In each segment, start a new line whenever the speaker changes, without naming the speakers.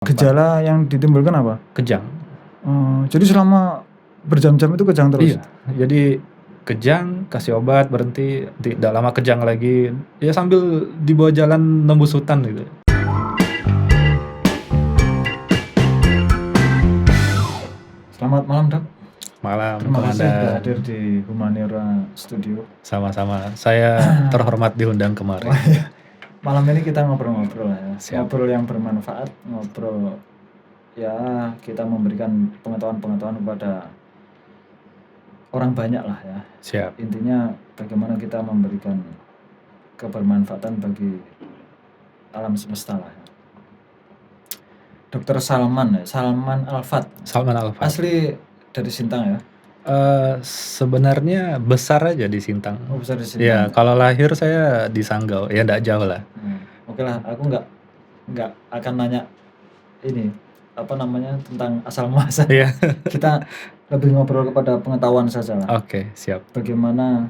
Gejala yang ditimbulkan apa?
Kejang.
Jadi selama berjam-jam itu kejang terus?
Iya, jadi kejang, kasih obat, berhenti, tidak lama kejang lagi, ya sambil di bawah jalan nembus hutan gitu.
Selamat malam, Dok.
Malam,
Terima kasih sudah
Komandan.
hadir di Humaniora Studio.
Sama-sama, saya terhormat diundang kemarin.
Malam ini kita ngobrol-ngobrol ya.
Siap.
Ngobrol yang bermanfaat, ngobrol ya kita memberikan pengetahuan-pengetahuan kepada orang banyak lah ya.
Siap.
Intinya bagaimana kita memberikan kebermanfaatan bagi alam semesta lah ya. Dr. Salman Al-Fat.
Salman Al-Fat.
Asli dari Sintang ya?
Sebenarnya besar aja di Sintang.
Oh, besar di Sintang.
Ya, kalau lahir saya di Sanggau, ya enggak jauh lah.
Oke lah, aku nggak akan nanya ini apa namanya tentang asal muasal.
Iya.
Kita lebih ngobrol kepada pengetahuan saja lah.
Oke, siap.
Bagaimana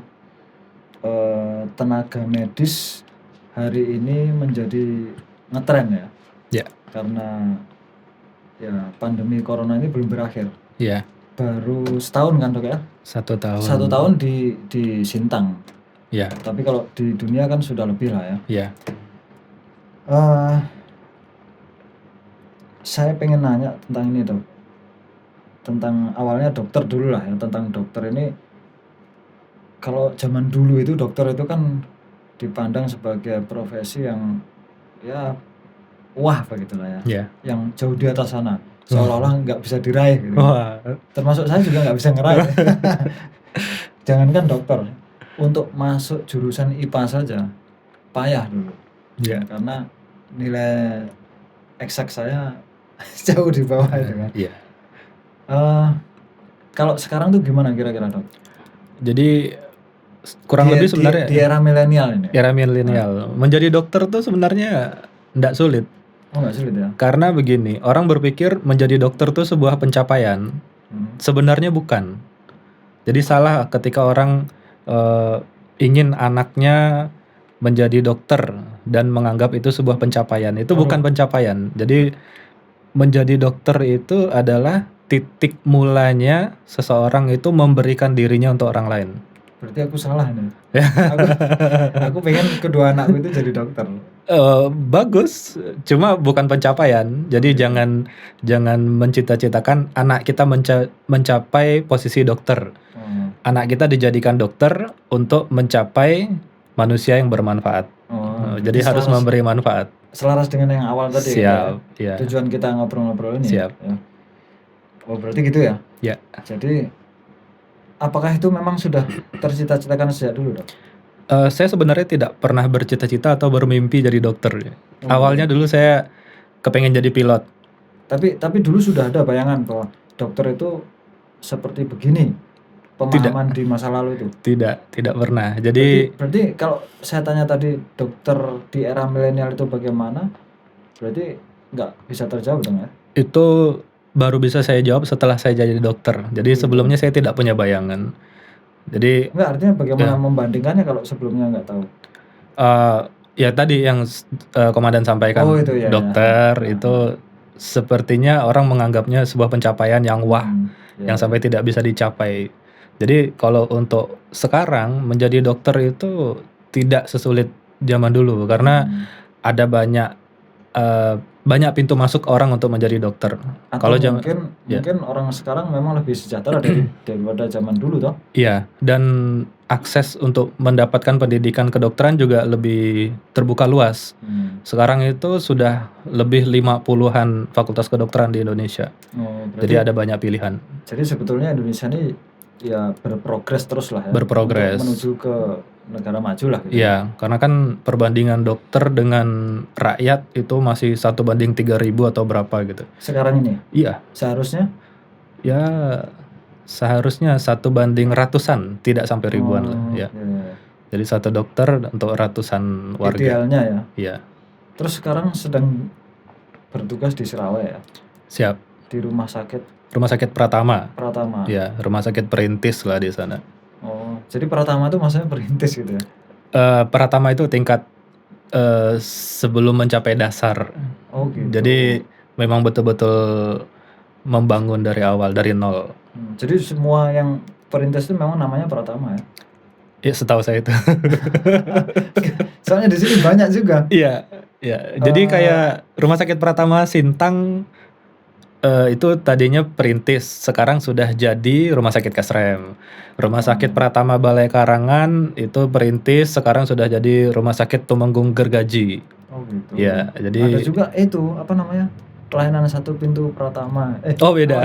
tenaga medis hari ini menjadi ngetren ya?
Ya.
Karena ya pandemi corona ini belum berakhir.
Iya.
Baru setahun kan, Dok ya?
1 tahun.
1 tahun di Sintang.
Ya.
Tapi kalau di dunia kan sudah lebih lah ya.
Iya.
Saya pengen nanya tentang ini, Dok. Tentang awalnya dokter dulu lah ya, tentang dokter ini. Kalau zaman dulu itu dokter itu kan dipandang sebagai profesi yang ya wah begitulah ya.
Iya.
Yang jauh di atas sana. Seolah-olah nggak bisa diraih gitu.
Wah.
Termasuk saya juga nggak bisa ngeraih. Jangankan dokter, untuk masuk jurusan IPA saja payah dulu.
Iya.
Karena nilai eksak saya jauh di bawah itu kan.
Iya.
Kalau sekarang tuh gimana kira-kira, Dok?
Jadi kurang lebih sebenarnya
di era milenial ini.
Era milenial. Menjadi dokter tuh sebenarnya enggak sulit.
Oh, nggak sulit ya?
Karena begini, orang berpikir menjadi dokter tuh sebuah pencapaian. Sebenarnya bukan. Jadi salah ketika orang ingin anaknya menjadi dokter dan menganggap itu sebuah pencapaian. Itu bukan pencapaian. Jadi menjadi dokter itu adalah titik mulanya seseorang itu memberikan dirinya untuk orang lain.
Berarti aku salah nih. Aku pengen kedua anakku itu jadi dokter.
Bagus, cuma bukan pencapaian. Jadi jangan mencita-citakan anak kita mencapai posisi dokter. Anak kita dijadikan dokter untuk mencapai manusia yang bermanfaat. Jadi harus memberi manfaat.
Selaras dengan yang awal tadi.
Siap, ya.
Tujuan kita ngobrol-ngobrol ini.
Siap.
Ya. Oh, berarti gitu ya?
Ya.
Jadi apakah itu memang sudah tercita-citakan sejak dulu, Dok?
Saya sebenarnya tidak pernah bercita-cita atau bermimpi jadi dokter. Awalnya dulu saya kepengen jadi pilot.
Tapi dulu sudah ada bayangan bahwa dokter itu seperti begini pemahaman di masa lalu itu?
Tidak pernah. Jadi
berarti kalau saya tanya tadi dokter di era milenial itu bagaimana? Berarti nggak bisa terjawab dong ya?
Itu baru bisa saya jawab setelah saya jadi dokter. Jadi sebelumnya saya tidak punya bayangan. Jadi
enggak, artinya bagaimana membandingkannya kalau sebelumnya nggak tahu?
Ya tadi yang komandan sampaikan,
itu ya,
dokter itu sepertinya orang menganggapnya sebuah pencapaian yang wah, yang sampai tidak bisa dicapai. Jadi kalau untuk sekarang menjadi dokter itu tidak sesulit zaman dulu karena ada banyak pintu masuk orang untuk menjadi dokter.
Atau mungkin orang sekarang memang lebih sejahtera daripada zaman dulu toh? Iya,
dan akses untuk mendapatkan pendidikan kedokteran juga lebih terbuka luas. Sekarang itu sudah lebih 50-an fakultas kedokteran di Indonesia. Jadi ada banyak pilihan.
Jadi sebetulnya Indonesia ini ya berprogres terus lah ya.
Berprogres.
Menuju ke negara maju lah gitu.
Iya, karena kan perbandingan dokter dengan rakyat itu masih 1:3.000 atau berapa gitu.
Sekarang ini?
Iya.
Seharusnya?
Ya seharusnya 1:100-an, tidak sampai ribuan lah ya. Jadi 1 dokter untuk ratusan warga.
Idealnya ya?
Iya.
Terus sekarang sedang bertugas di Surabaya ya?
Siap.
Di rumah sakit
Pratama.
Pratama.
Ya, rumah sakit perintis lah di sana.
Oh, jadi Pratama itu maksudnya perintis gitu ya?
Pratama itu tingkat sebelum mencapai dasar.
Oh gitu.
Jadi memang betul-betul membangun dari awal, dari nol.
Jadi semua yang perintis itu memang namanya Pratama ya?
Ya setahu saya itu.
Soalnya di sini banyak juga.
Iya, ya. Jadi kayak Rumah Sakit Pratama Sintang itu tadinya perintis, sekarang sudah jadi Rumah Sakit Kasrem. Rumah Sakit Pratama Balai Karangan itu perintis, sekarang sudah jadi Rumah Sakit Tumenggung Gergaji.
Oh gitu.
Ya,
Ada
jadi
juga itu apa namanya? Pelayanan satu pintu Pratama.
oh beda.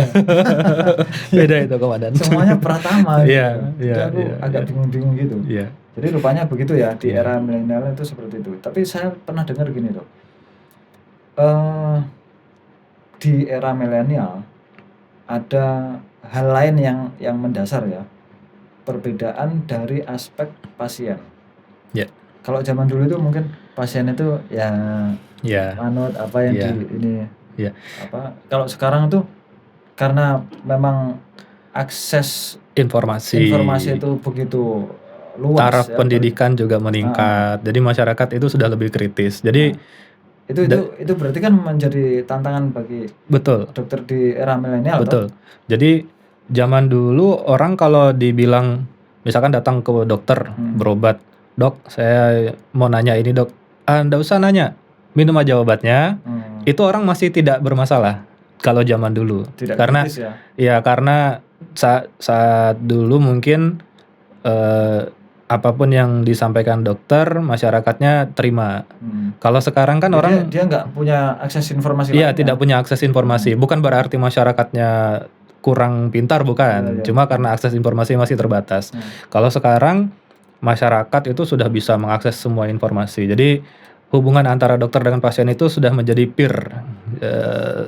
Beda itu komandan.
Semuanya Pratama gitu.
Iya,
Jadi
iya,
aku
iya,
agak
iya.
bingung-bingung gitu.
Iya.
Jadi rupanya begitu ya, di
Iya.
era milenial itu seperti itu. Tapi saya pernah dengar gini Dok. Eh, di era milenial ada hal lain yang mendasar ya. Perbedaan dari aspek pasien.
Ya.
Kalau zaman dulu itu mungkin pasien itu ya
Ya.
manut apa yang
Iya.
di ini
Iya.
apa. Kalau sekarang itu karena memang akses
Informasi
itu begitu luas
taraf
ya,
pendidikan juga meningkat. Jadi masyarakat itu sudah lebih kritis. Jadi
itu berarti kan menjadi tantangan bagi
betul.
dokter di era milenial.
Betul. Jadi zaman dulu orang kalau dibilang misalkan datang ke dokter berobat, "Dok, saya mau nanya ini, Dok." "Nggak usah nanya. Minum aja obatnya." Itu orang masih tidak bermasalah kalau zaman dulu.
Tidak
Karena
kritis ya.
ya karena saat dulu mungkin apapun yang disampaikan dokter, masyarakatnya terima. Kalau sekarang kan orang
dia nggak punya akses informasi
iya,
lainnya.
tidak punya akses informasi. Bukan berarti masyarakatnya kurang pintar, bukan. Cuma karena akses informasi masih terbatas. Kalau sekarang masyarakat itu sudah bisa mengakses semua informasi. Jadi hubungan antara dokter dengan pasien itu sudah menjadi peer,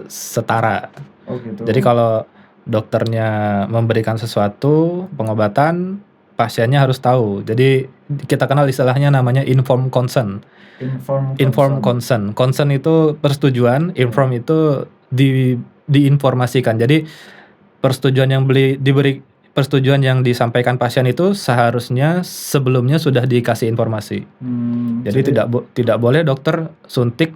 setara.
Oh gitu.
Jadi kalau dokternya memberikan sesuatu pengobatan, pasiennya harus tahu. Jadi kita kenal istilahnya namanya informed consent. Informed consent. Consent itu persetujuan, inform itu diinformasikan. Jadi persetujuan yang disampaikan pasien itu seharusnya sebelumnya sudah dikasih informasi. Jadi tidak boleh dokter suntik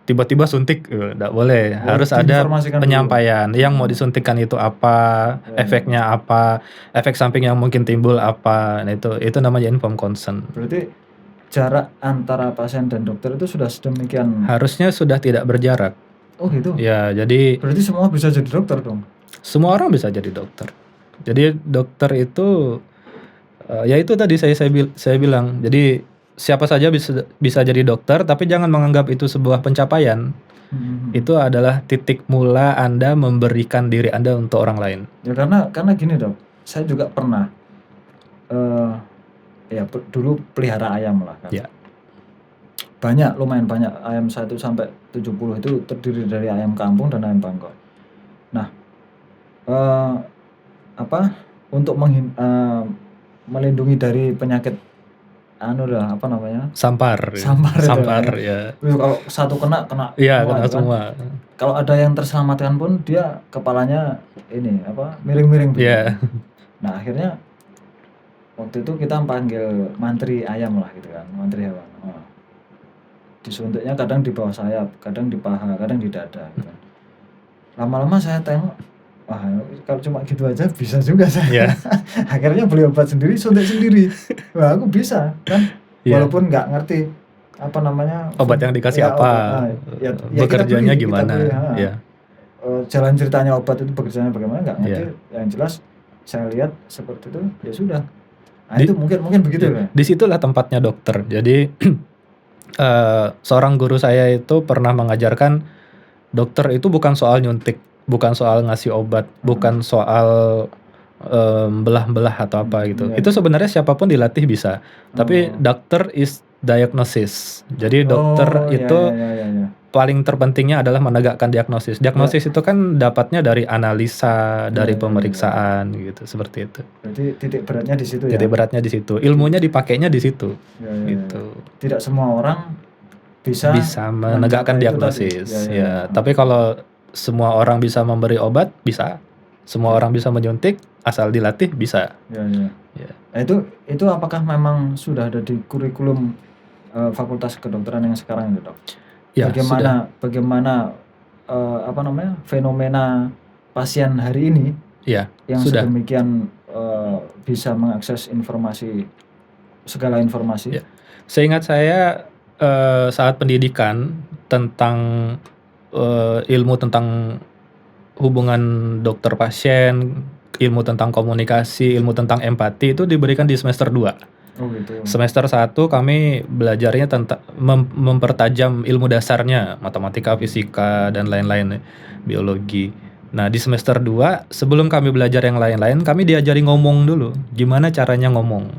tiba-tiba suntik, tidak boleh. Harus ada penyampaian yang mau disuntikkan itu apa, efeknya apa, efek samping yang mungkin timbul apa. Nah itu namanya informed consent.
Berarti jarak antara pasien dan dokter itu sudah sedemikian.
Harusnya sudah tidak berjarak.
Oh gitu.
Ya, jadi
berarti semua bisa jadi dokter dong.
Semua orang bisa jadi dokter. Jadi dokter itu ya itu tadi saya bilang. Jadi siapa saja bisa jadi dokter, tapi jangan menganggap itu sebuah pencapaian. Itu adalah titik mula Anda memberikan diri Anda untuk orang lain.
Ya karena gini Dok, saya juga pernah dulu pelihara ayam lah kan.
Ya.
Lumayan banyak ayam 1 sampai 70 itu terdiri dari ayam kampung dan ayam bangkok. Nah, untuk melindungi dari penyakit
sampar ya.
Kalau satu kena
iya,
semua,
kena semua.
Kalau ada yang terselamatkan pun dia kepalanya ini miring-miring begitu.
Yeah.
Nah akhirnya waktu itu kita panggil mantri ayam lah gitu kan, mantri hewan. Disuntiknya kadang di bawah sayap, kadang di paha, kadang di dada gitu kan. Lama-lama saya tengok, wah kalau cuma gitu aja bisa juga saya. Akhirnya beli obat sendiri, suntik sendiri. Wah aku bisa kan, walaupun nggak ngerti
obat yang dikasih bekerjanya gimana.
Jalan ceritanya obat itu bekerjanya bagaimana nggak ngerti. Yang jelas saya lihat seperti itu ya sudah. Nah itu mungkin begitu ya.
Disitulah tempatnya dokter. Jadi seorang guru saya itu pernah mengajarkan dokter itu bukan soal nyuntik, bukan soal ngasih obat, bukan soal belah-belah atau apa gitu. Itu sebenarnya siapapun dilatih bisa. Tapi dokter is diagnosis. Jadi dokter itu paling terpentingnya adalah menegakkan diagnosis. Diagnosis itu kan dapatnya dari analisa, dari pemeriksaan gitu, seperti itu.
Jadi titik beratnya di situ ya.
Titik beratnya di situ. Ilmunya dipakainya di situ. Gitu.
Tidak semua orang bisa
menegakkan diagnosis. Tapi kalau semua orang bisa memberi obat, bisa. Semua orang bisa menyuntik, asal dilatih bisa.
Nah, itu apakah memang sudah ada di kurikulum Fakultas Kedokteran yang sekarang itu, Dok?
Ya,
bagaimana apa namanya, fenomena pasien hari ini
Iya,
yang
sudah.
sedemikian bisa mengakses segala informasi.
Ya. Seingat saya saat pendidikan tentang ilmu tentang hubungan dokter pasien, ilmu tentang komunikasi, ilmu tentang empati itu diberikan di semester 2.
Oh gitu.
Semester 1 kami belajarnya tentang mempertajam ilmu dasarnya, matematika, fisika, dan lain-lain, biologi. Nah, di semester 2 sebelum kami belajar yang lain-lain, kami diajari ngomong dulu, gimana caranya ngomong.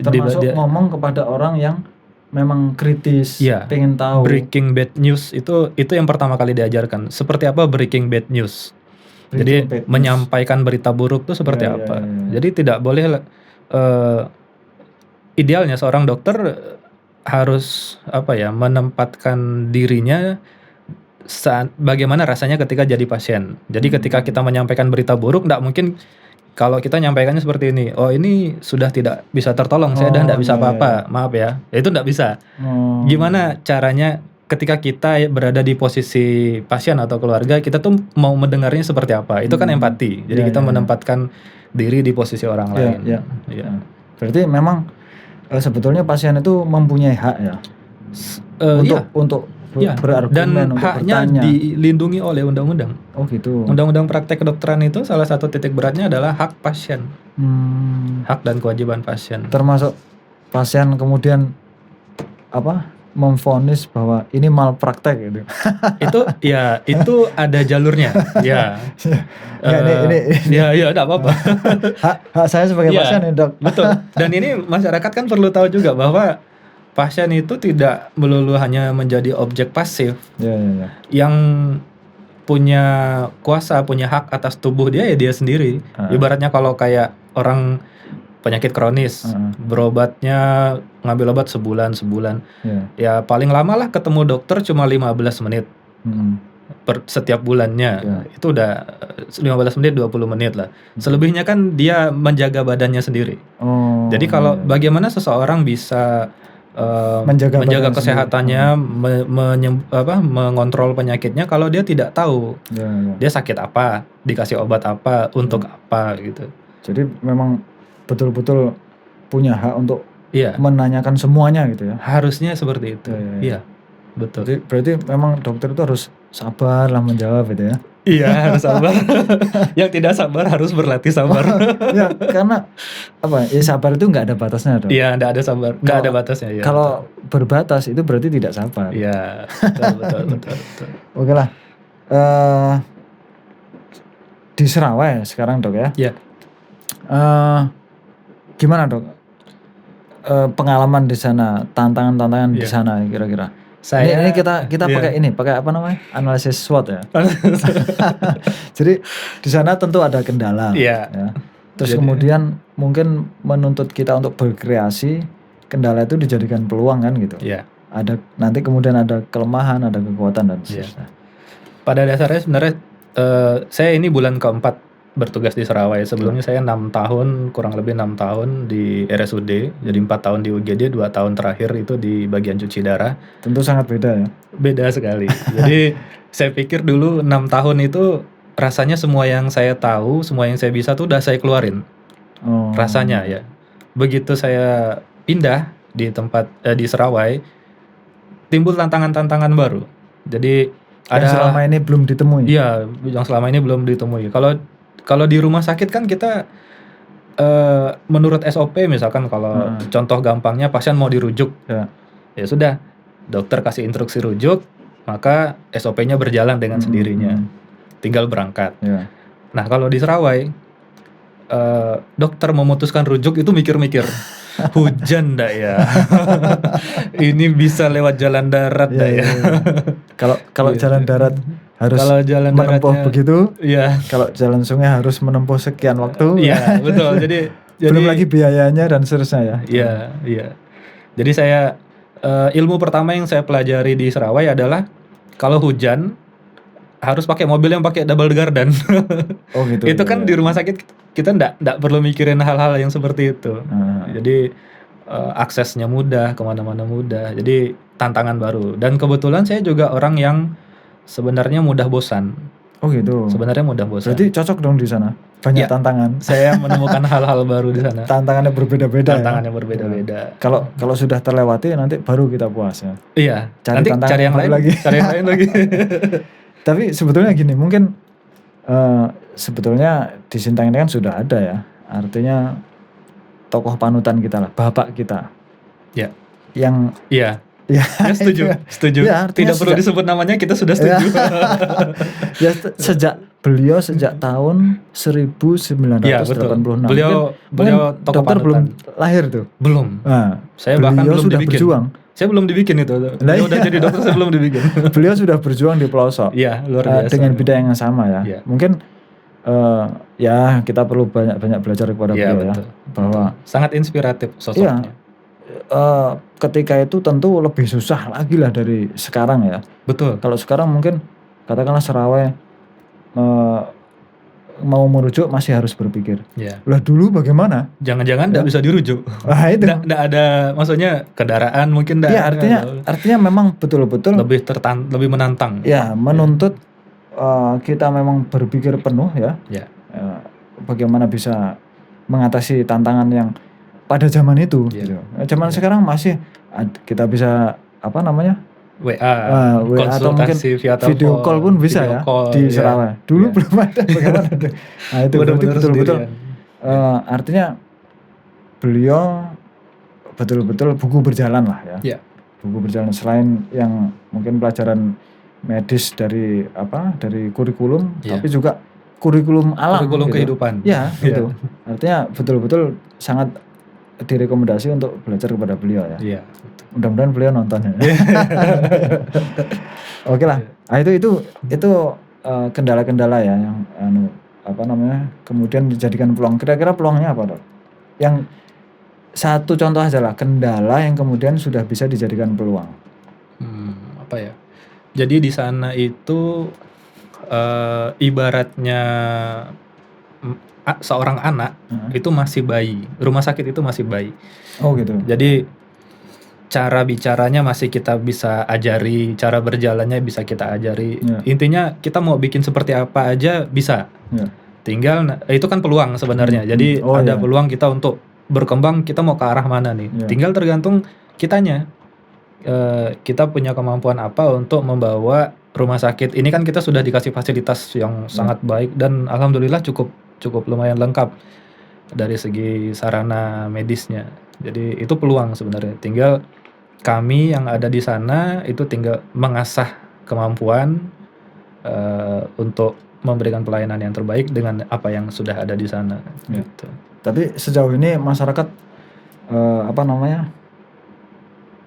Termasuk ngomong kepada orang yang memang kritis,
Iya,
pengen tahu.
breaking bad news itu yang pertama kali diajarkan. Seperti apa breaking bad news. Jadi menyampaikan berita buruk itu seperti apa. Jadi tidak boleh idealnya seorang dokter harus menempatkan dirinya bagaimana rasanya ketika jadi pasien. Jadi ketika kita menyampaikan berita buruk, tidak mungkin kalau kita nyampaikannya seperti ini, oh ini sudah tidak bisa tertolong, saya tidak bisa apa-apa, maaf ya, itu tidak bisa. Gimana caranya ketika kita berada di posisi pasien atau keluarga, kita tuh mau mendengarnya seperti apa, itu kan empati. Jadi kita menempatkan diri di posisi orang lain.
Berarti memang sebetulnya pasien itu mempunyai hak ya, untuk berargumen,
dan
untuk
haknya
bertanya.
Dilindungi oleh undang-undang.
Oh gitu.
Undang-undang praktek kedokteran itu salah satu titik beratnya adalah hak pasien. Hak dan kewajiban pasien.
Termasuk pasien kemudian memvonis bahwa ini malpraktek gitu.
itu ada jalurnya. Ya. Ini enggak apa-apa.
hak saya sebagai pasien ya, Dok.
Betul. Dan ini masyarakat kan perlu tahu juga bahwa pasien itu tidak melulu hanya menjadi objek pasif. Yang punya kuasa, punya hak atas tubuh dia ya dia sendiri. Ibaratnya kalau kayak orang penyakit kronis, berobatnya ngambil obat sebulan. Ya paling lama lah ketemu dokter cuma 15 menit. Setiap bulannya. Itu udah 15 menit, 20 menit lah. Selebihnya kan dia menjaga badannya sendiri. Jadi kalau bagaimana seseorang bisa menjaga kesehatannya, mengontrol penyakitnya kalau dia tidak tahu dia sakit apa, dikasih obat apa, untuk apa gitu.
Jadi memang betul-betul punya hak untuk menanyakan semuanya gitu ya.
Harusnya seperti itu. Iya, betul.
Berarti memang dokter itu harus sabar lah menjawab gitu ya.
Iya, harus sabar. Yang tidak sabar harus berlatih sabar.
Ya, karena sabar itu nggak ada batasnya, Dok.
Iya, nggak ada sabar, nggak ada batasnya. Ya,
kalau berbatas itu berarti tidak sabar.
Iya, betul.
Oke lah. Di Serawai sekarang, Dok ya.
Iya.
Gimana, Dok? Pengalaman di sana, tantangan-tantangan di sana kira-kira. Ini kita pakai apa namanya? Analisis SWOT ya. Jadi di sana tentu ada kendala.
Ya.
Terus kemudian mungkin menuntut kita untuk berkreasi, kendala itu dijadikan peluang kan gitu. Nanti kemudian ada kelemahan, ada kekuatan dan seterusnya.
Pada dasarnya sebenarnya saya ini bulan keempat bertugas di Serawai. Sebelumnya saya 6 tahun, kurang lebih 6 tahun di RSUD. Jadi 4 tahun di UGD, 2 tahun terakhir itu di bagian cuci darah.
Tentu sangat beda ya.
Beda sekali. Jadi saya pikir dulu 6 tahun itu rasanya semua yang saya tahu, semua yang saya bisa tuh udah saya keluarin. Rasanya ya. Begitu saya pindah di tempat di Serawai, timbul tantangan-tantangan baru. Jadi
yang selama ini belum ditemui.
Iya, yang selama ini belum ditemui. Kalau di rumah sakit kan kita menurut SOP misalkan kalau contoh gampangnya pasien mau dirujuk. Ya sudah, dokter kasih instruksi rujuk, maka SOP-nya berjalan dengan sendirinya. Tinggal berangkat. Nah, kalau di Serawai dokter memutuskan rujuk itu mikir-mikir. Hujan ndak ya? Ini bisa lewat jalan darat ndak ya?
Kalau jalan darat harus menempuh begitu. Kalau jalan sungai harus menempuh sekian waktu.
Iya, betul. Jadi
belum lagi biayanya dan seterusnya ya.
Iya. Jadi saya ilmu pertama yang saya pelajari di Serawai adalah kalau hujan harus pakai mobil yang pakai double gardan.
Oh gitu.
Itu kan di rumah sakit kita ndak perlu mikirin hal-hal yang seperti itu. Jadi aksesnya mudah, kemana-mana mudah. Jadi tantangan baru. Dan kebetulan saya juga orang yang sebenarnya mudah bosan.
Oh gitu.
Sebenarnya mudah bosan.
Berarti cocok dong di sana. Banyak
Ya.
tantangan.
Saya menemukan hal-hal baru di sana.
Tantangannya berbeda-beda.
Tantangannya
ya?
berbeda-beda.
Kalau sudah terlewati nanti baru kita puas ya.
Iya.
Cari
nanti
tantangan
cari yang
baru
lain
lagi.
Cari yang lain lagi.
Tapi sebetulnya gini, mungkin sebetulnya di Sintang ini kan sudah ada ya. Artinya tokoh panutan kita lah, bapak kita.
Ya.
Yang
Iya.
ya,
Setuju.
Ya,
Tidak perlu disebut namanya, kita sudah setuju.
Ya, sejak tahun 1986.
Iya, betul. Beliau tokoh
dokter
panutan.
belum lahir tuh.
Belum.
Nah,
Saya bahkan belum
sudah
dibikin.
berjuang.
Saya belum dibikin itu. Dia udah jadi dokter, saya belum dibikin.
Beliau sudah berjuang di pelosok.
Iya, luar biasa.
Dengan bidang yang sama ya.
Iya.
Mungkin ya kita perlu banyak belajar kepada beliau
betul.
ya. Bahwa
sangat inspiratif sosoknya.
Ketika itu tentu lebih susah lagi lah dari sekarang ya.
Betul.
Kalau sekarang mungkin katakanlah Serawai mau merujuk masih harus berpikir.
Ya.
Lah dulu bagaimana?
Jangan-jangan tidak bisa dirujuk.
Nah, itu.
Nggak ada, maksudnya kendaraan mungkin.
Iya, artinya memang betul-betul
lebih menantang.
Ya, menuntut kita memang berpikir penuh ya.
Ya.
Bagaimana bisa mengatasi tantangan yang pada zaman itu.
Ya.
Gitu. Zaman sekarang masih kita bisa
WA
atau mungkin
via
video call pun bisa ya di Serawai. Dulu belum ada bagaimana. Nah itu betul-betul artinya beliau betul-betul buku berjalan lah ya.
Ya.
Buku berjalan selain yang mungkin pelajaran medis dari kurikulum, tapi juga kurikulum alam.
Kurikulum
gitu.
kehidupan.
Ya itu. Artinya betul-betul sangat direkomendasi untuk belajar kepada beliau ya.
Iya.
Mudah-mudahan beliau nonton ya. Oke lah. Nah, itu kendala-kendala ya yang kemudian dijadikan peluang. Kira-kira peluangnya apa, Dok? Yang satu contoh aja lah, kendala yang kemudian sudah bisa dijadikan peluang.
Apa ya? Jadi di sana itu ibaratnya seorang anak itu masih bayi. Rumah sakit itu masih bayi.
Oh gitu.
Jadi cara bicaranya masih kita bisa ajari, cara berjalannya bisa kita ajari. Intinya kita mau bikin seperti apa aja bisa. Tinggal itu kan peluang sebenarnya. Jadi ada peluang kita untuk berkembang, kita mau ke arah mana nih. Tinggal tergantung kitanya. Kita punya kemampuan apa untuk membawa rumah sakit. Ini kan kita sudah dikasih fasilitas yang sangat baik dan alhamdulillah cukup lumayan lengkap dari segi sarana medisnya. Jadi itu peluang sebenarnya. Tinggal kami yang ada di sana itu tinggal mengasah kemampuan untuk memberikan pelayanan yang terbaik dengan apa yang sudah ada di sana. Gitu.
Tapi sejauh ini masyarakat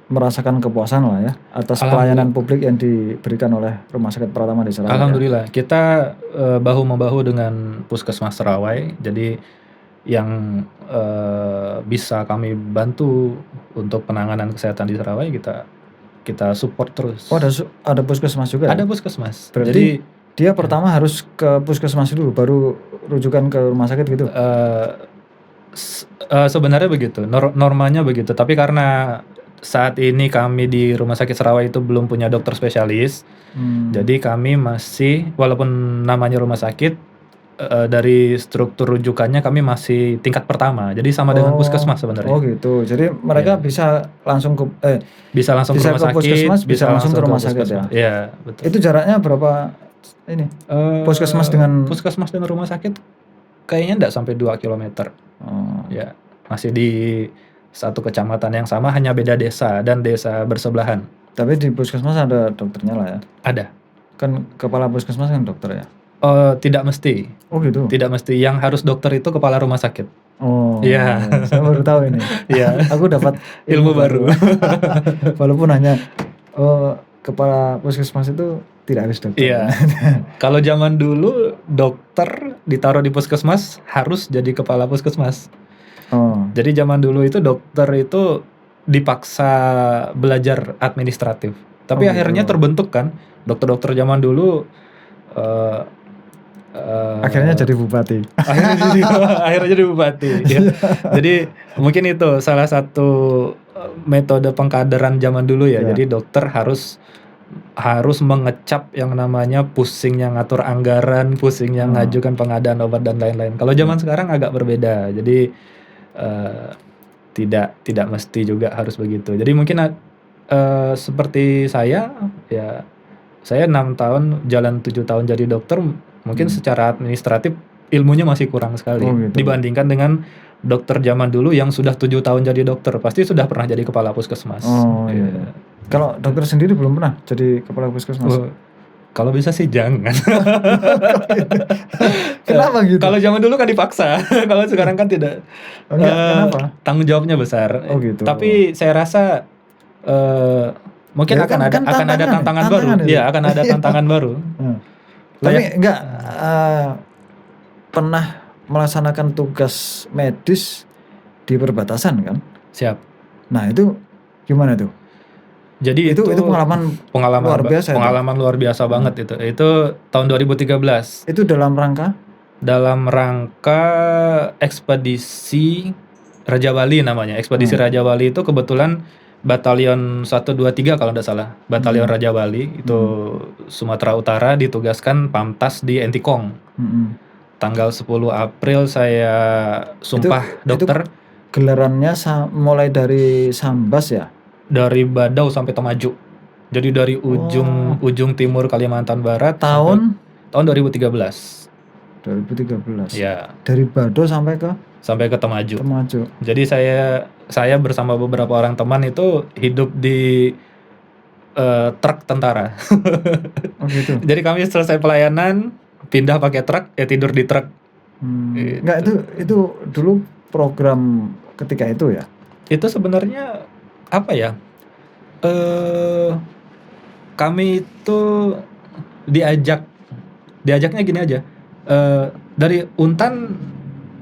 merasakan kepuasan lah ya atas pelayanan publik yang diberikan oleh Rumah Sakit Pratama di Serawai.
Alhamdulillah, kita bahu-membahu dengan Puskesmas Serawai. Jadi yang bisa kami bantu untuk penanganan kesehatan di Serawai kita support terus.
Oh, ada puskesmas juga.
Ada puskesmas.
Berarti jadi dia pertama harus ke puskesmas dulu baru rujukan ke rumah sakit gitu.
Sebenarnya begitu. Normanya begitu, tapi karena saat ini kami di Rumah Sakit Serawai itu belum punya dokter spesialis. Jadi kami masih, walaupun namanya rumah sakit, dari struktur rujukannya kami masih tingkat pertama. Jadi sama dengan puskesmas sebenarnya.
Oh gitu. Jadi mereka bisa langsung ke
bisa langsung ke rumah sakit,
puskesmas, bisa langsung ke rumah sakit ya.
Iya, betul.
Itu jaraknya berapa ini? Puskesmas dengan
rumah sakit kayaknya enggak sampai 2 km. Ya, masih di satu kecamatan yang sama, hanya beda desa dan desa bersebelahan.
Tapi di puskesmas ada dokternya lah ya?
Ada.
Kan kepala puskesmas kan dokter ya?
Tidak mesti.
Oh gitu?
Tidak mesti. Yang harus dokter itu kepala rumah sakit.
Oh
iya.
Saya baru tahu ini.
Iya.
Aku dapat
ilmu baru.
Walaupun hanya kepala puskesmas itu tidak harus dokter.
Iya. Kalau zaman dulu dokter ditaruh di puskesmas harus jadi kepala puskesmas. Jadi zaman dulu itu dokter itu dipaksa belajar administratif. Tapi akhirnya terbentuk kan dokter-dokter zaman dulu.
Akhirnya jadi bupati.
Akhirnya jadi bupati. Ya. Jadi mungkin itu salah satu metode pengkaderan zaman dulu ya. Jadi dokter harus harus mengecap yang namanya pusingnya ngatur anggaran, pusingnya ngajukan pengadaan obat dan lain-lain. Kalau zaman sekarang agak berbeda. Jadi tidak mesti juga harus begitu. Jadi mungkin seperti saya, ya saya 6 tahun, jalan 7 tahun jadi dokter, mungkin secara administratif ilmunya masih kurang sekali.
gitu.
Dibandingkan dengan dokter zaman dulu yang sudah 7 tahun jadi dokter, pasti sudah pernah jadi kepala puskesmas.
Iya. Kalau dokter sendiri belum pernah jadi kepala puskesmas?
Kalau bisa sih jangan.
Kenapa gitu?
Kalau zaman dulu kan dipaksa, kalau sekarang kan tidak.
Kenapa?
Tanggung jawabnya besar.
Gitu.
Tapi saya rasa mungkin
Ya
akan
kan
ada tantangan baru. Iya, akan ada tantangan baru.
Tapi enggak pernah melaksanakan tugas medis di perbatasan kan?
Siap.
Nah itu gimana tuh?
Jadi
itu pengalaman luar biasa.
Pengalaman luar biasa banget itu. Itu tahun 2013.
Itu dalam rangka
ekspedisi Raja Bali namanya. Ekspedisi Raja Bali itu kebetulan Batalion 123 kalau tidak salah. Batalion Raja Bali itu Sumatera Utara, ditugaskan Pamtas di Entikong. Tanggal 10 April saya sumpah dokter.
Itu gelarannya mulai dari Sambas ya?
Dari Badau sampai Temajuk. Jadi dari ujung timur Kalimantan Barat.
Tahun
2013. Ya.
Dari Badau sampai ke
Temajuk.
Temajuk.
Jadi saya bersama beberapa orang teman itu hidup di truk tentara.
Gitu.
Jadi kami selesai pelayanan, pindah pakai truk, ya tidur di truk.
Enggak, itu dulu program ketika itu ya?
Itu sebenarnya apa ya? Kami itu diajaknya gini aja. Dari Untan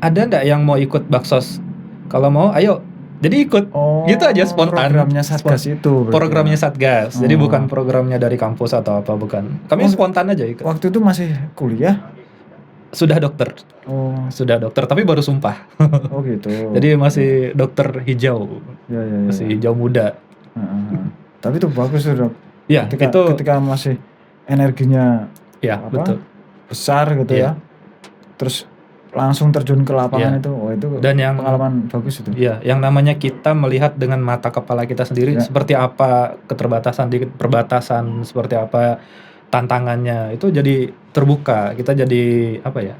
ada ndak yang mau ikut Baksos? Kalau mau, ayo. Jadi ikut. Gitu aja, spontan.
Programnya Satgas itu.
Programnya Satgas. Jadi bukan programnya dari kampus atau apa, bukan. Kami spontan aja ikut.
Waktu itu masih kuliah?
Sudah dokter. Sudah dokter, tapi baru sumpah.
Gitu.
Jadi masih dokter hijau.
Ya.
Masih hijau muda.
Tapi itu bagus tuh, Dok.
Ya,
ketika masih energinya
betul.
besar gitu ya. Terus langsung terjun ke lapangan itu. Itu
dan yang
pengalaman bagus itu.
Iya, yang namanya kita melihat dengan mata kepala kita sendiri seperti apa keterbatasan di perbatasan, seperti apa tantangannya, itu jadi terbuka. Kita jadi apa ya?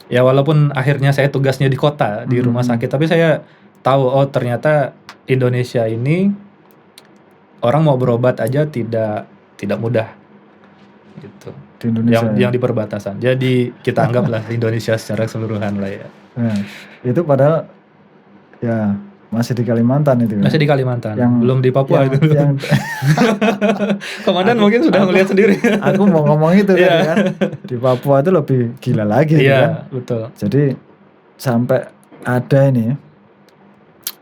Ya walaupun akhirnya saya tugasnya di kota, di rumah sakit, tapi saya tahu ternyata Indonesia ini orang mau berobat aja tidak mudah gitu.
Di Indonesia
yang di perbatasan. Jadi kita anggaplah Indonesia secara keseluruhan lah ya.
Itu padahal ya masih di Kalimantan itu.
Masih di Kalimantan, belum di Papua itu. Komandan mungkin sudah melihat sendiri.
Aku mau ngomong itu kan. Di Papua itu lebih gila lagi kan.
Betul.
Jadi sampai ada ini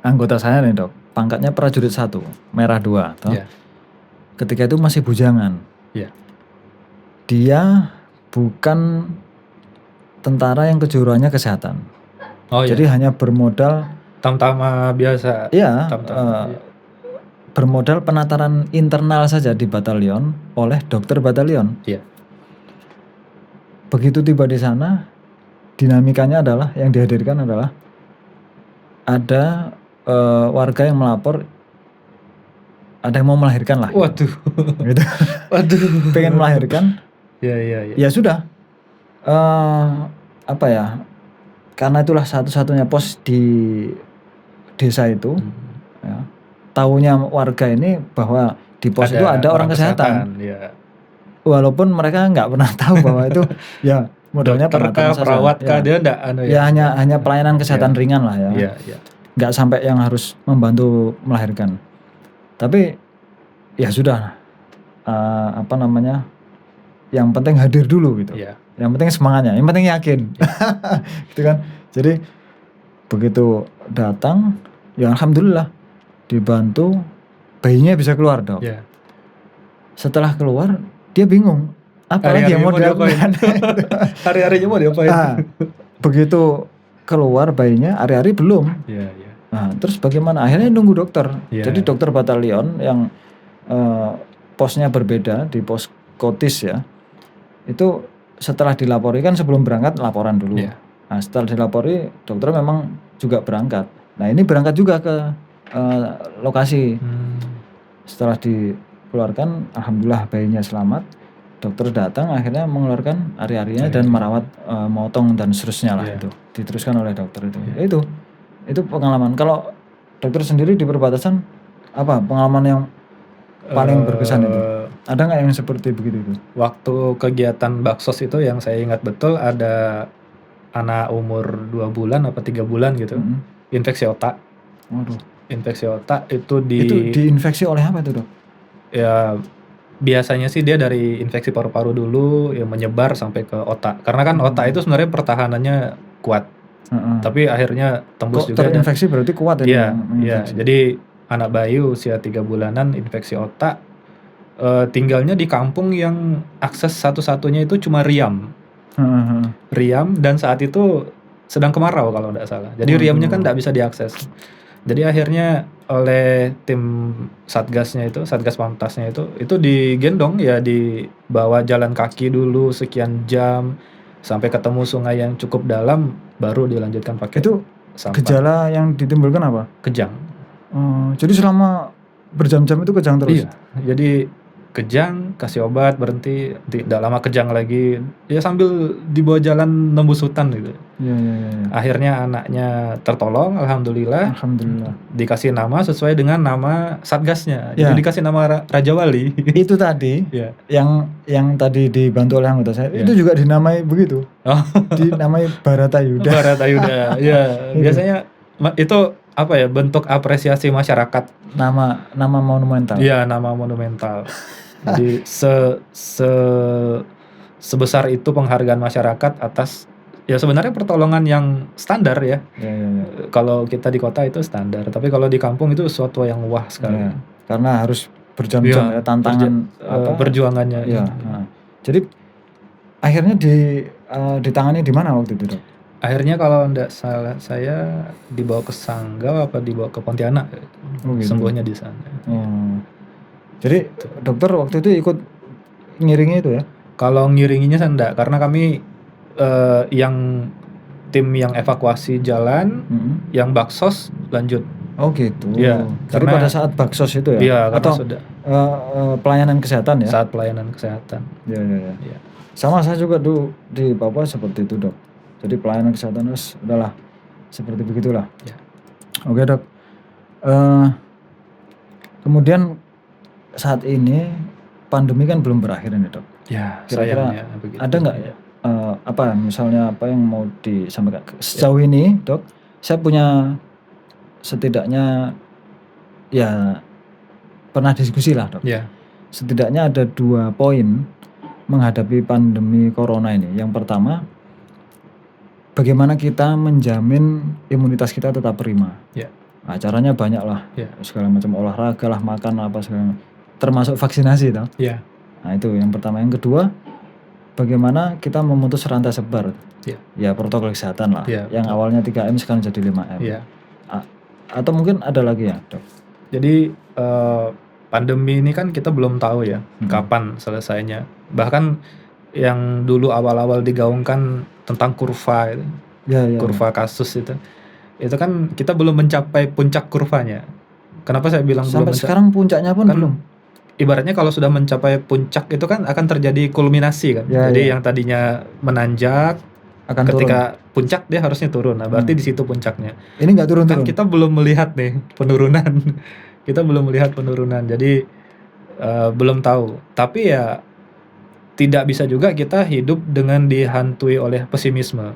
anggota saya nih, Dok. Pangkatnya prajurit 1, merah 2, toh. Ketika itu masih bujangan. Dia bukan tentara yang kejuruannya kesehatan. Jadi hanya bermodal
tamtama biasa.
Iya. Bermodal penataran internal saja di batalion oleh dokter batalion. Begitu tiba di sana, dinamikanya adalah yang dihadirkan adalah ada warga yang melapor ada yang mau melahirkan lah.
Waduh.
Gitu.
Waduh.
Pengen melahirkan. Ya sudah. Apa ya? Karena itulah satu-satunya pos di desa itu. Ya. Taunya warga ini bahwa di pos itu ada orang kesehatan. Walaupun mereka nggak pernah tahu bahwa itu ya modalnya
perawat kah dia enggak
hanya pelayanan kesehatan ringan lah ya. Nggak sampai yang harus membantu melahirkan. Tapi ya sudah yang penting hadir dulu gitu. Yang penting semangatnya, yang penting yakin. Gitu kan. Jadi begitu datang ya alhamdulillah dibantu, bayinya bisa keluar, Dok. Setelah keluar dia bingung apalagi yang mau dilakukan.
Hari-harinya mau diapain?
Begitu keluar bayinya, hari-hari belum. Nah, terus bagaimana? Akhirnya nunggu dokter. Jadi dokter batalion yang posnya berbeda di pos Kotis ya. Itu setelah dilapori kan sebelum berangkat laporan dulu.
Iya.
Nah setelah dilapori dokter memang juga berangkat. Nah ini berangkat juga ke lokasi. Setelah dikeluarkan, alhamdulillah bayinya selamat. Dokter datang akhirnya mengeluarkan ari-arinya dan merawat, motong dan seterusnya lah itu. Diteruskan oleh dokter itu. Ya itu pengalaman. Kalau dokter sendiri di perbatasan apa pengalaman yang paling berkesan itu? Ada nggak yang seperti begitu itu?
Waktu kegiatan Baksos itu yang saya ingat betul ada anak umur 2 bulan apa 3 bulan gitu, infeksi otak.
Waduh.
Infeksi otak itu
Itu diinfeksi oleh apa itu dok?
Ya biasanya sih dia dari infeksi paru-paru dulu yang menyebar sampai ke otak. Karena kan otak itu sebenarnya pertahanannya kuat. Tapi akhirnya tembus
Kok
juga.
terinfeksi berarti kuat ya?
Iya. Jadi anak bayi usia 3 bulanan infeksi otak, tinggalnya di kampung yang akses satu-satunya itu cuma Riam. Riam dan saat itu sedang kemarau kalau tidak salah. Jadi Riamnya kan tidak bisa diakses. Jadi akhirnya oleh tim satgasnya itu, satgas Pamtasnya itu digendong ya, dibawa jalan kaki dulu sekian jam sampai ketemu sungai yang cukup dalam, baru dilanjutkan pakai
Itu
sampah.
gejala yang ditimbulkan apa?
Kejang.
Jadi selama berjam-jam itu kejang terus?
Iya, jadi kejang, kasih obat, berhenti, tidak lama kejang lagi, ya sambil dibawa jalan nembus hutan gitu.
Iya.
Akhirnya anaknya tertolong, alhamdulillah. Dikasih nama sesuai dengan nama satgasnya. Jadi dikasih nama Raja Wali. Itu
tadi yang tadi dibantu oleh anggota saya, itu juga dinamai begitu. Dinamai Baratayuda.
Baratayuda. Ya, biasanya itu apa ya, bentuk apresiasi masyarakat.
Nama monumental.
Iya, nama monumental. Jadi sebesar itu penghargaan masyarakat atas ya sebenarnya pertolongan yang standar ya. Kalau kita di kota itu standar, tapi kalau di kampung itu sesuatu yang wah sekali.
Karena harus berjam-jam ya tantangan
perjuangannya.
Jadi akhirnya ditangani di mana waktu itu dok?
Akhirnya kalau tidak salah saya dibawa ke Sanggau apa dibawa ke Pontianak, sembuhnya di sana.
Jadi dokter waktu itu ikut ngiringi itu ya?
Kalau ngiringinya saya enggak, karena kami yang tim yang evakuasi jalan, yang Baksos lanjut.
Oh gitu.
Ya,
jadi pada saat Baksos itu ya?
Iya,
atau
sudah
pelayanan kesehatan ya?
Saat pelayanan kesehatan.
Iya. Sama saya juga dulu di Papua seperti itu dok. Jadi pelayanan kesehatan udahlah seperti begitulah.
Ya.
Oke dok. Kemudian saat ini pandemi kan belum berakhir ini dok.
Ya,
Kira-kira
begitu.
ada nggak misalnya apa yang mau disampaikan sejauh ini dok? Saya punya setidaknya ya pernah diskusi lah dok. Setidaknya ada 2 poin menghadapi pandemi corona ini. Yang pertama, bagaimana kita menjamin imunitas kita tetap prima. Nah, caranya banyak lah, segala macam olahraga lah, makan apa segala, termasuk vaksinasi toh. Nah itu yang pertama. Yang kedua, bagaimana kita memutus rantai sebar. Ya protokol kesehatan lah. Yang awalnya 3M sekarang jadi 5M. Atau mungkin ada lagi ya dok?
Jadi pandemi ini kan kita belum tahu ya kapan selesainya. Bahkan yang dulu awal-awal digaungkan tentang kurva itu, kurva kasus itu kan kita belum mencapai puncak kurvanya. Kenapa saya bilang
sampai
belum?
Sekarang puncaknya pun belum.
Ibaratnya kalau sudah mencapai puncak itu kan akan terjadi kulminasi kan. Jadi yang tadinya menanjak akan ketika puncak dia harusnya turun. Nah, berarti di situ puncaknya.
Ini nggak turun-turun.
Kan kita belum melihat nih penurunan. Kita belum melihat penurunan. Jadi belum tahu. Tapi ya tidak bisa juga kita hidup dengan dihantui oleh pesimisme.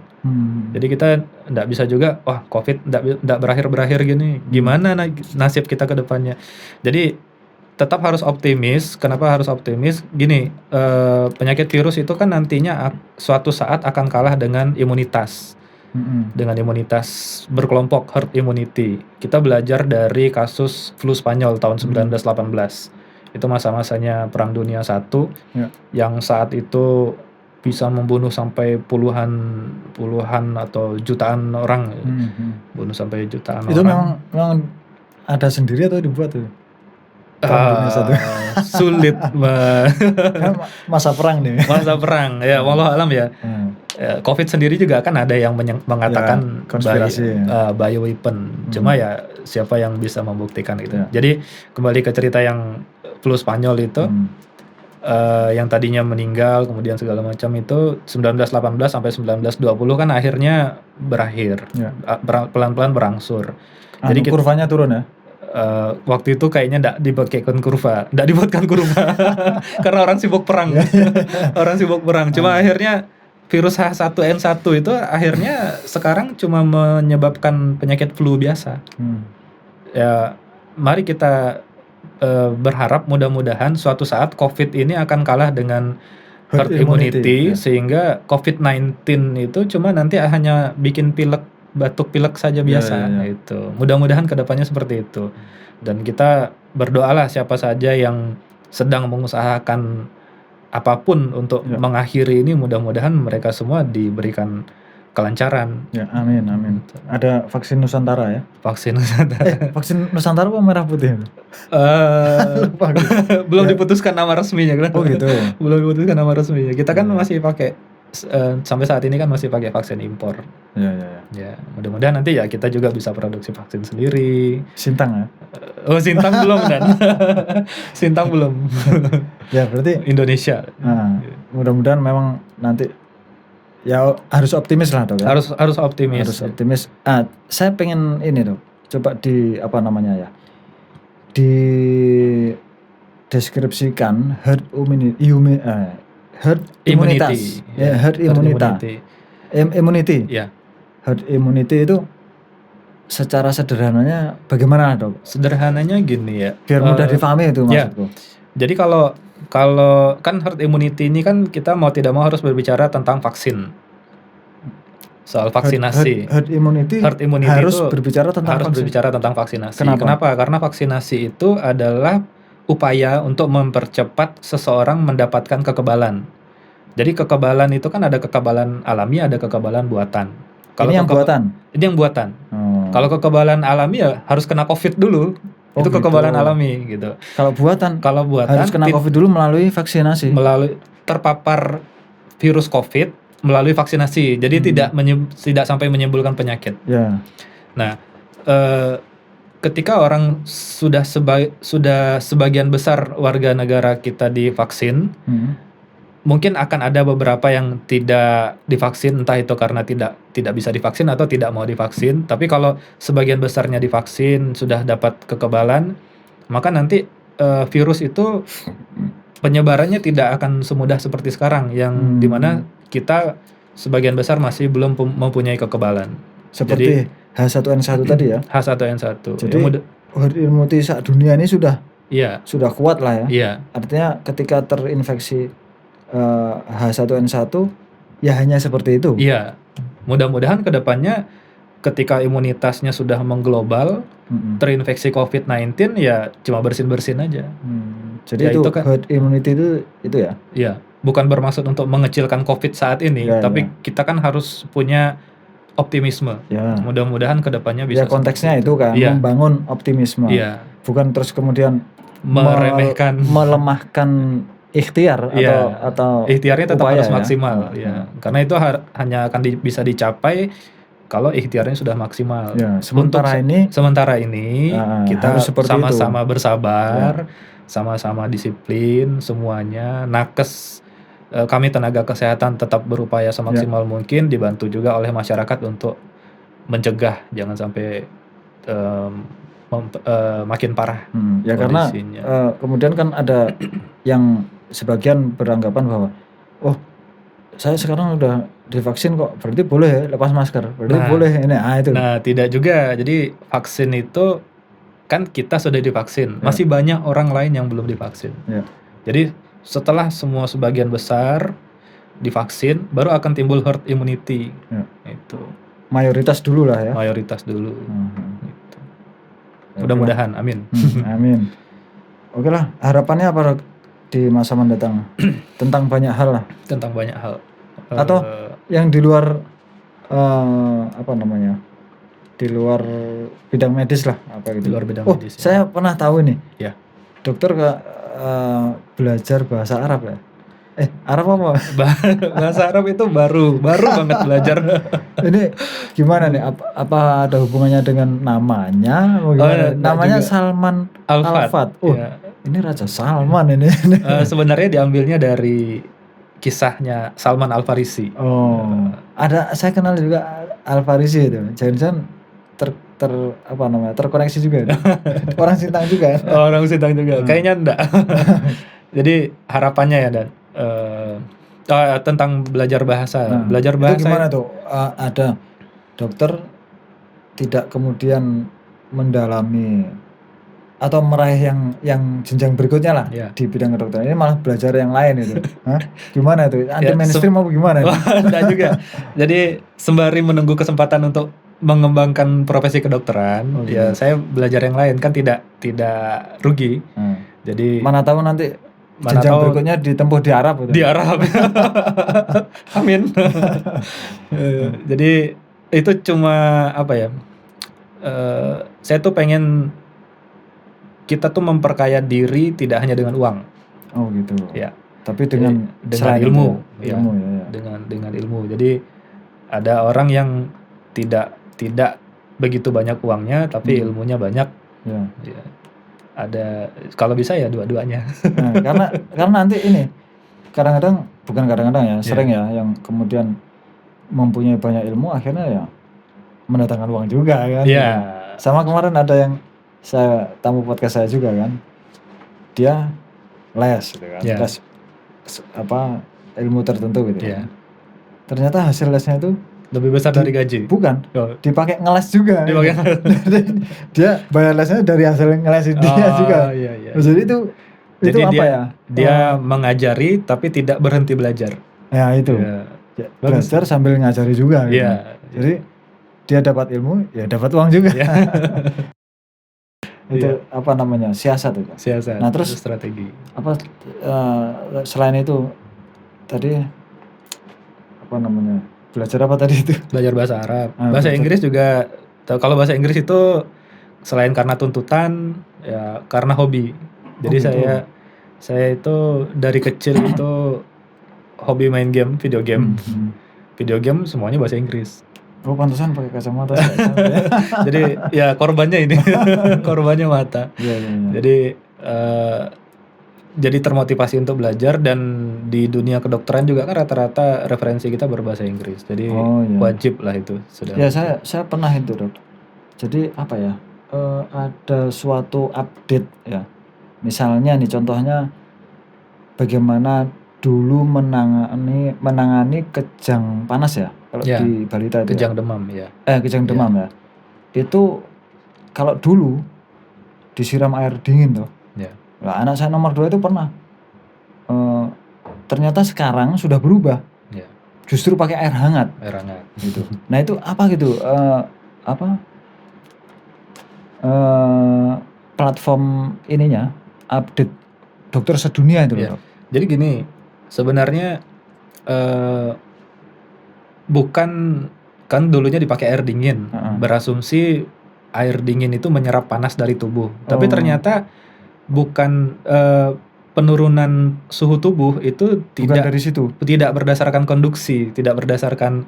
Jadi kita tidak bisa juga, wah COVID tidak berakhir gini. Gimana nasib kita ke depannya? Jadi tetap harus optimis. Kenapa harus optimis? Gini, penyakit virus itu kan nantinya suatu saat akan kalah dengan imunitas. Dengan imunitas berkelompok, herd immunity. Kita belajar dari kasus flu Spanyol tahun 1918. Itu masa-masanya Perang Dunia I yang saat itu bisa membunuh sampai puluhan atau jutaan orang. Bunuh sampai jutaan
itu
orang.
Itu memang ada sendiri atau dibuat tuh? Perang Dunia Satu.
Sulit
Masa perang nih.
masa perang ya, wallahu alam ya. COVID sendiri juga kan ada yang mengatakan
konspirasi.
bioweapon. Cuma ya siapa yang bisa membuktikan itu. Jadi kembali ke cerita yang flu Spanyol itu, yang tadinya meninggal kemudian segala macam itu 1918 sampai 1920 kan akhirnya berakhir. Pelan-pelan berangsur. Jadi
kurvanya turun ya.
Waktu itu kayaknya nggak dibuatkan kurva karena orang sibuk perang. Cuma akhirnya virus H1N1 itu akhirnya sekarang cuma menyebabkan penyakit flu biasa. Ya, mari kita berharap mudah-mudahan suatu saat COVID ini akan kalah dengan herd immunity sehingga COVID-19 itu cuma nanti hanya bikin batuk pilek saja biasa. Itu mudah-mudahan kedepannya seperti itu, dan kita berdoalah siapa saja yang sedang mengusahakan apapun untuk mengakhiri ini, mudah-mudahan mereka semua diberikan kelancaran.
Ya, amin. Ada vaksin Nusantara ya?
Vaksin Nusantara.
Vaksin Nusantara apa merah putih?
Belum diputuskan nama resminya kan?
Oh gitu.
Belum diputuskan nama resminya. Kita kan masih pakai sampai saat ini kan masih pakai vaksin impor. Ya, mudah-mudahan nanti ya kita juga bisa produksi vaksin sendiri.
Sintang ya?
Sintang belum kan? Sintang belum.
Ya berarti
Indonesia.
Mudah-mudahan memang nanti ya harus optimis lah Dok ya.
Harus optimis.
Harus optimis. Saya pengen ini Dok, coba deskripsikan herd immunity. Herd immunity.
Ya.
Herd immunity itu secara sederhananya bagaimana Dok?
Sederhananya gini ya.
Biar mudah difahami itu maksudku.
Jadi kalau kan herd immunity ini kan kita mau tidak mau harus berbicara tentang vaksin. Soal vaksinasi.
Herd immunity harus berbicara
tentang vaksinasi.
Kenapa?
Karena vaksinasi itu adalah upaya untuk mempercepat seseorang mendapatkan kekebalan. Jadi kekebalan itu kan ada kekebalan alami, ada kekebalan buatan.
Ini yang buatan.
Kalau kekebalan alami ya harus kena COVID dulu. Itu kekebalan alami gitu.
Kalau buatan harus kena COVID dulu melalui vaksinasi.
Melalui terpapar virus COVID melalui vaksinasi. Jadi tidak sampai menimbulkan penyakit.
Ya.
Nah, ketika orang sudah sebagian besar warga negara kita divaksin, mungkin akan ada beberapa yang tidak divaksin, entah itu karena tidak bisa divaksin atau tidak mau divaksin. Tapi kalau sebagian besarnya divaksin sudah dapat kekebalan, maka nanti virus itu penyebarannya tidak akan semudah seperti sekarang, yang dimana kita sebagian besar masih belum mempunyai kekebalan.
Seperti H1N1 tadi ya.
H1N1.
Jadi herd immunity saat dunia ini sudah kuat lah ya.
Iya.
Artinya ketika terinfeksi H1N1 ya hanya seperti itu.
Iya. Mudah-mudahan kedepannya ketika imunitasnya sudah mengglobal, terinfeksi COVID-19 ya cuma bersin-bersin aja.
Jadi ya, itu kan herd immunity itu ya?
Iya. Bukan bermaksud untuk mengecilkan COVID saat ini, tapi kita kan harus punya optimisme. Mudah-mudahan kedepannya bisa.
Ya konteksnya itu kan membangun optimisme. Bukan terus kemudian melemahkan ikhtiar atau
ikhtiarnya tetap harus maksimal. Karena itu hanya akan bisa dicapai kalau ikhtiarnya sudah maksimal. Sementara ini kita sama-sama bersabar, sama-sama disiplin semuanya, nakes. Kami tenaga kesehatan tetap berupaya semaksimal mungkin, dibantu juga oleh masyarakat untuk mencegah jangan sampai makin parah.
Karena kemudian kan ada yang sebagian beranggapan bahwa saya sekarang udah divaksin kok, berarti boleh lepas masker, berarti boleh ini itu.
Nah, tidak juga. Jadi vaksin itu kan kita sudah divaksin, masih banyak orang lain yang belum divaksin. Jadi setelah sebagian besar divaksin, baru akan timbul herd immunity. Itu
mayoritas dulu lah ya.
Mayoritas dulu. Gitu. Mudah-mudahan, amin.
Amin. Oke lah, harapannya apa di masa mendatang? Tentang banyak hal lah.
Tentang banyak hal.
Atau yang di luar di luar bidang medis lah, apa gitu.
Di luar bidang medis.
Saya pernah tahu nih.
Ya.
dokter belajar bahasa Arab ya? Arab apa?
Bahasa Arab itu baru banget belajar.
Ini gimana nih? Apa ada hubungannya dengan namanya?
Oh,
Gimana? Namanya
juga.
Salman Al-Fat.
Ya.
Ini Raja Salman ini.
Sebenarnya diambilnya dari kisahnya Salman Al-Farisi.
Ada, saya kenal juga Al-Farisi itu. Jangan-jangan terkoneksi juga. Orang Sintang juga.
Orang Sintang juga. Kayaknya enggak. Jadi harapannya ya, Dan, tentang belajar bahasa. Belajar bahasa
itu gimana tuh? Ada dokter tidak kemudian mendalami atau meraih yang jenjang berikutnya lah di bidang kedokteran, ini malah belajar yang lain itu. Gimana itu? Anti mainstream apa gimana?
Enggak juga. Jadi sembari menunggu kesempatan untuk mengembangkan profesi kedokteran, ya saya belajar yang lain, kan tidak rugi. Jadi
mana tahu nanti jenjang berikutnya ditempuh di Arab gitu.
Di Arab. Amin. Jadi itu cuma apa ya? Saya tuh pengen kita tuh memperkaya diri tidak hanya dengan uang.
Oh gitu.
Ya.
Tapi dengan
ilmu.
Ya.
Dengan ilmu. Jadi ada orang yang tidak begitu banyak uangnya, tapi ilmunya banyak. Ya. Ada, kalau bisa ya dua-duanya.
Karena nanti ini sering ya yang kemudian mempunyai banyak ilmu akhirnya ya mendatangkan uang juga kan. Sama kemarin ada yang tamu podcast saya juga kan, dia les gitu kan, les ilmu tertentu gitu kan. Ternyata hasil lesnya itu
lebih besar dari gaji.
Bukan, dipakai ngeles juga. Dia bayar lesnya dari hasil ngelesin dia juga. Jadi itu apa ya?
Dia mengajari tapi tidak berhenti belajar.
Ya itu. Belajar sambil ngajari juga. Gitu. Jadi dia dapat ilmu, ya dapat uang juga. Itu apa namanya? Siasat itu.
Siasat.
Nah, terus
strategi.
Selain itu tadi apa namanya? Belajar apa tadi itu?
Belajar bahasa Arab. Bahasa Inggris juga. Kalau bahasa Inggris itu selain karena tuntutan, ya karena hobi. Jadi saya itu dari kecil itu hobi main game, video game. Video game semuanya bahasa Inggris.
Oh, pantesan pakai kacamata.
Jadi ya korbannya ini. Korbannya mata. Jadi termotivasi untuk belajar, dan di dunia kedokteran juga kan rata-rata referensi kita berbahasa Inggris. Jadi wajib lah itu sudah.
Ya saya pernah itu, Dok. Jadi apa ya? Ada suatu update ya. Misalnya nih contohnya bagaimana dulu menangani kejang panas ya. Kalau di balita itu.
Kejang demam ya.
Kejang demam ya. Itu kalau dulu disiram air dingin tuh. Nah, anak saya nomor 2 itu pernah. Ternyata sekarang sudah berubah. Justru pakai air hangat. Gitu. Nah itu apa gitu? Platform ininya update dokter sedunia itu loh.
Jadi gini, sebenarnya bukan, kan dulunya dipakai air dingin. Berasumsi air dingin itu menyerap panas dari tubuh. Tapi ternyata bukan, penurunan suhu tubuh itu
tidak dari situ.
Tidak berdasarkan konduksi, tidak berdasarkan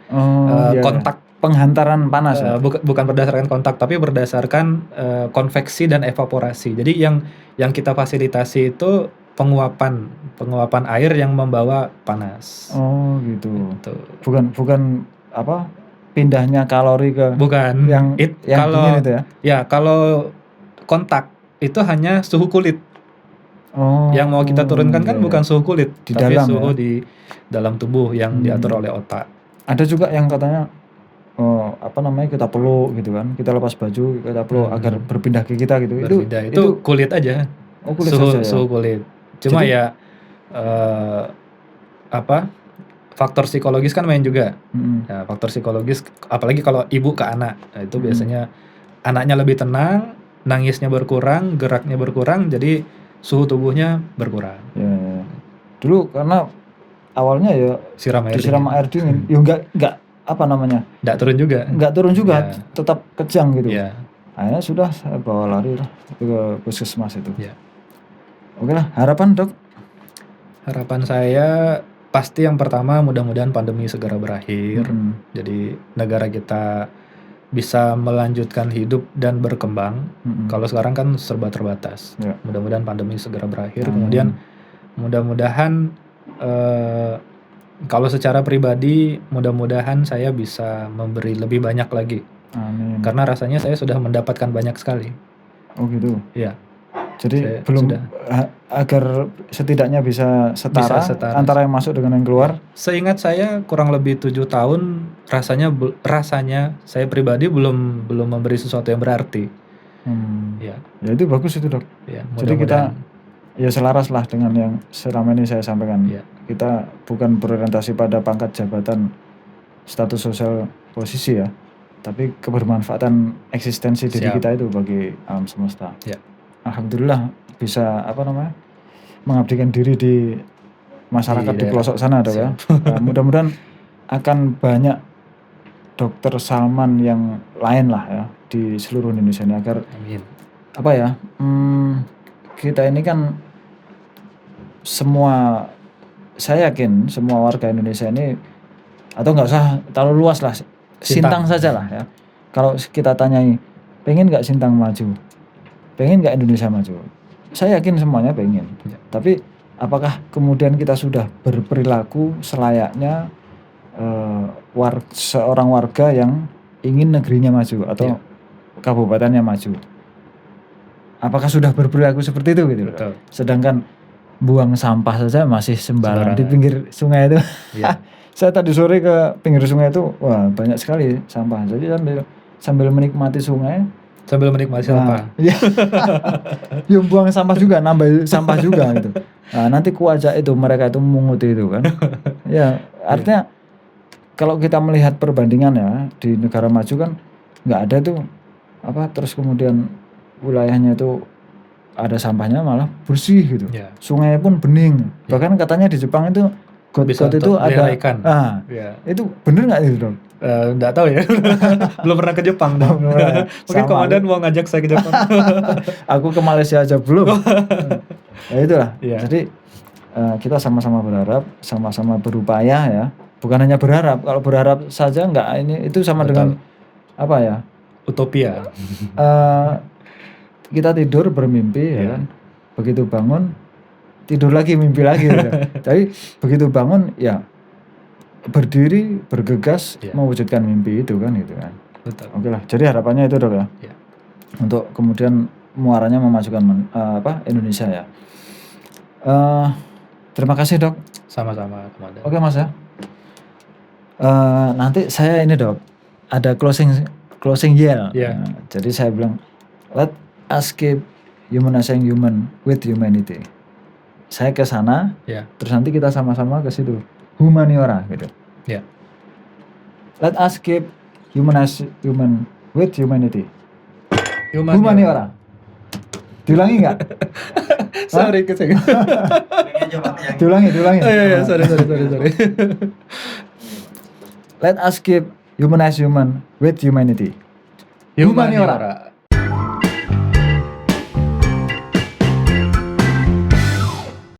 kontak,
penghantaran panas.
Bukan berdasarkan kontak, tapi berdasarkan konveksi dan evaporasi. Jadi yang kita fasilitasi itu penguapan air yang membawa panas.
Oh gitu. Bukan apa? Pindahnya kalori ke
bukan
yang dingin itu ya.
Ya, kalau kontak itu hanya suhu kulit. Yang mau kita turunkan kan bukan suhu kulit, tapi suhu di dalam tubuh yang diatur oleh otak.
Ada juga yang katanya kita peluk gitu kan, kita lepas baju, kita peluk agar berpindah ke kita gitu.
Itu kulit aja.
Kulit
suhu kulit. Cuma jadi, faktor psikologis kan main juga. Nah, faktor psikologis apalagi kalau ibu ke anak. Nah, itu biasanya anaknya lebih tenang, nangisnya berkurang, geraknya berkurang, jadi suhu tubuhnya berkurang.
Ya. Dulu karena awalnya ya disiram air dingin. Ya enggak apa namanya?
Enggak turun juga.
Tetap kejang gitu.
Ya.
Akhirnya sudah saya bawa lari lah ke puskesmas itu.
Ya.
Oke lah, harapan Dok?
Harapan saya pasti yang pertama mudah-mudahan pandemi segera berakhir. Jadi negara kita bisa melanjutkan hidup dan berkembang. Kalau sekarang kan serba terbatas.
Ya.
Mudah-mudahan pandemi segera berakhir.
Amin.
Kemudian mudah-mudahan kalau secara pribadi mudah-mudahan saya bisa memberi lebih banyak lagi.
Amin.
Karena rasanya saya sudah mendapatkan banyak sekali.
Oh gitu.
Iya.
Jadi
Saya
belum
sudah.
Agar setidaknya bisa setara antara yang masuk dengan yang keluar.
Seingat saya kurang lebih 7 tahun rasanya saya pribadi belum memberi sesuatu yang berarti.
Ya itu bagus itu Dok.
Ya,
jadi kita ya selaras lah dengan yang selama ini saya sampaikan.
Ya.
Kita bukan berorientasi pada pangkat jabatan, status sosial, posisi ya, tapi kebermanfaatan eksistensi diri kita itu bagi alam semesta.
Ya.
Alhamdulillah bisa mengabdikan diri di masyarakat di pelosok sana Dok ya. Mudah-mudahan akan banyak dokter Salman yang lain lah ya di seluruh Indonesia ini agar
Amin.
Kita ini kan saya yakin semua warga Indonesia ini, atau nggak usah terlalu luas lah, Sintang saja lah ya. Kalau kita tanyai, pengen nggak Sintang maju, pengen nggak Indonesia maju, saya yakin semuanya pengen. Tapi apakah kemudian kita sudah berperilaku selayaknya seorang warga yang ingin negerinya maju atau kabupatennya maju? Apakah sudah berperilaku seperti itu gitu?
Betul.
Sedangkan buang sampah saja masih sembarangan di pinggir sungai itu. Saya tadi sore ke pinggir sungai itu, wah banyak sekali sampah. Jadi sambil menikmati sungai,
sambil menikmati sampah.
Iya. Yang buang sampah juga, nambah sampah juga gitu. Nah, nanti ku ajak itu mereka itu menguti itu kan. Ya, artinya kalau kita melihat perbandingan ya di negara maju kan nggak ada tuh terus kemudian wilayahnya itu ada sampahnya malah bersih gitu. Sungai pun bening. Bahkan katanya di Jepang itu got itu ada
ikan.
Itu bener nggak itu Dok?
Nggak tahu ya. Belum pernah ke Jepang dong. Mungkin komandan mau ngajak saya ke Jepang.
Aku ke Malaysia aja belum. Ya itulah. Jadi kita sama-sama berharap, sama-sama berupaya ya. Bukan hanya berharap. Kalau berharap saja itu sama dengan
utopia.
Kita tidur bermimpi ya kan. Begitu bangun tidur lagi mimpi lagi ya. Tapi begitu bangun ya berdiri bergegas mewujudkan mimpi itu kan gitu kan.
Betul.
Oke lah. Jadi harapannya itu Dok ya. Untuk kemudian muaranya memajukan Indonesia ya. Terima kasih Dok.
Sama-sama komandan.
Oke Mas ya. Nanti saya ini Dok ada closing yell. Jadi saya bilang let us keep humanizing human with humanity. Saya ke sana, terus nanti kita sama-sama ke situ. Humaniora gitu. Let us keep humanize human with humanity. Humaniora. Diulangi nggak?
Sorry kesini.
Diulangi.
Sorry.
Let us keep humanize human with humanity.
Humaniora.